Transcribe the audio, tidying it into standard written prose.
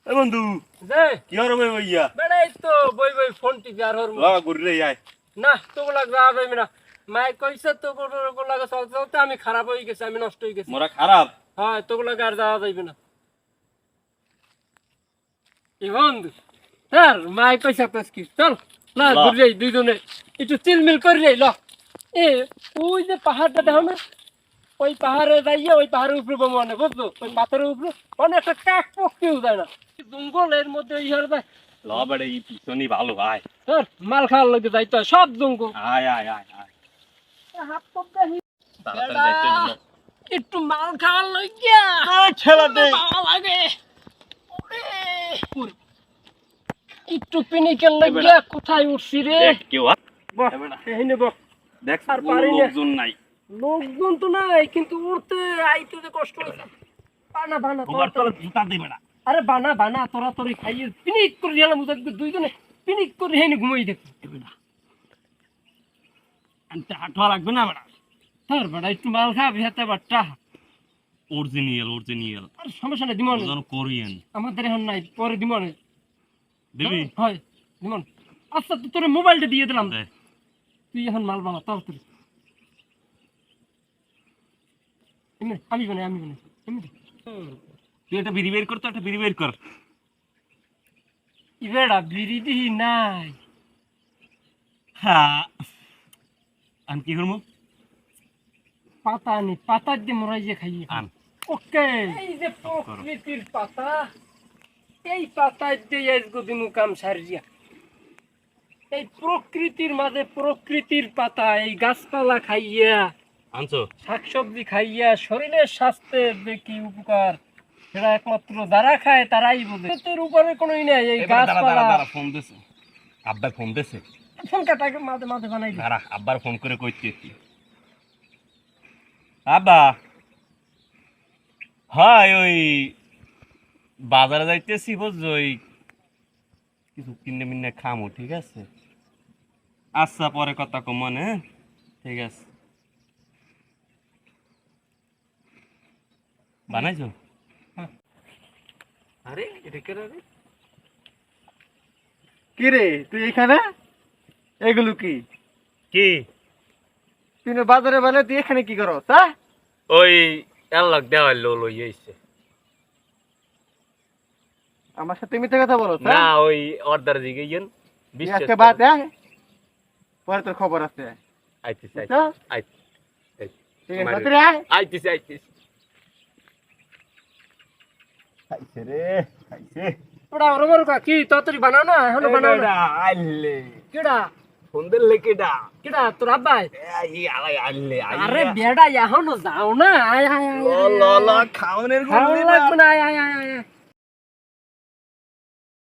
এ বন্ধু যে কি হর ভাই ভাইয়া বেড়াই তো বই বই ফোন টিপি আর হর লা ঘুরে আয় না তোকে লাগবে যাবে না মাই কইছে তো কোন লাগে চলতে চলতে আমি খারাপ হয়ে গেছি আমি নষ্ট হয়ে গেছি মোরা খারাপ হ্যাঁ তোকে লাগে আর যাওয়া যাইবে না এ বন্ধু স্যার মাই কইছে আপনার কি চল না ঘুরে যাই দুইজনে একটু চিলমিল করে যাই ল এ ওই যে পাহাড়টা দেখো না ওই পাহাড়ে যাইয়ে ওই পাহাড়ের উপরে মনে বুঝলো ওই পাথরের উপরে অনেক একটা কাক পক্ষেও যায় না জঙ্গলের মধ্যে ইহার যায় ল বড় এই পিছনই ভালো ভাই স্যার মাল খাওয়ার লাগে যাইতে হয় সব জঙ্গল আয় আয় আয় আয় হাত পক দেখি তাড়াতাড়ি যাইতে হলো একটু মাল খাওয়ার লাগিয়া খেলা দে ভালো লাগে ওরে, ওরে। একটু পিনিকের লাগিয়া কোথায় উঠছি রে দেখ কেউ বাহ, এই নে বাহ। দেখ আর কোনো পারি না। লোকজন নাই লোকজন তো নাই কিন্তু উঠতে আইতে যে কষ্ট হয়েছে বানা বানা ওবার তলে জুতা দিবে না আরে বানা বানা তোরা তোরে খাইয়ে পিনিক করে গেলাম দুইজনে পিনিক করে হেনে ঘুমাই দেখি আনতে হাঁটুয়া লাগবে না বড় স্যার বেটা একটু মাল খাবি হাতে বাট্টা অরিজিনাল আর সমস্যা নাই দিমন ওজন কোরিয়ান আমাদের এখন নাই পরে দিমন দিবি হয় দিমন আচ্ছা তো তোর মোবাইলটা দিয়ে দিলাম দে তুই এখন মাল বানা তাড়াতাড়ি আমি বানাই এমনি তুই একটা বিড়ি বের কর তো একটা বিড়ি বের কর ইবেড়া বিড়ি দিহি নাই হ্যাঁ আন কি করবো পাতা আনি পাতা দিয়ে মোরাইয়ে খাইয়ে আন ওকে এই যে প্রকৃতির পাতা এই পাতা দিয়ে আজকে দিমু কাম সারিয়া এই প্রকৃতির মাঝে প্রকৃতির পাতা এই গাছপালা খাইয়া আনছো শাকসবজি খাইয়া শরীরের স্বাস্থ্যের যে কি উপকার সেটা একমাত্র যারা খায় তারাই বোঝে এর উপরে কোনোই নাই এই গাছপালা ফোন দিছে আব্বা ফোন দিছে ফোন কাটাকে মাঝে মাঝে বানাই দিই দাঁড়া আব্বার ফোন করে কইতেছি আব্বা হয় ওই বাজারে যাইতেছি বুঝছো ওই কিছু কিনে মিনে খামো ঠিক আছে আচ্ছা পরে কথা কম মনে ঠিক আছে বানাইছো আরে এটা কে রে কি রে তুই এখানে এগুলো কি কি তুই না বাজারে বলে তুই এখানে কি করো তা ওই এলাক দেওয়া লই আইছে আমার সাথে মিথ্যে কথা বলো না ওই অর্ডার দিকে গেন আজকে বাদ পরে তোর খবর আছে আইতেছে তো? ঠিক আছে তুই আয়। আইতেছে খাইছে রে খাইছে ওটা ওর বড় কি তাড়াতাড়ি বানাও না এখনো বানাও না আইলে কেডা সুন্দর লেকেডা কেডা তোর আব্বাই এই আলাই আইলে আরে বেড়া এখনো যাও না আয় আয় আয় ল ল খাওনের ভালো লাগবে না আয় আয় আয় আয়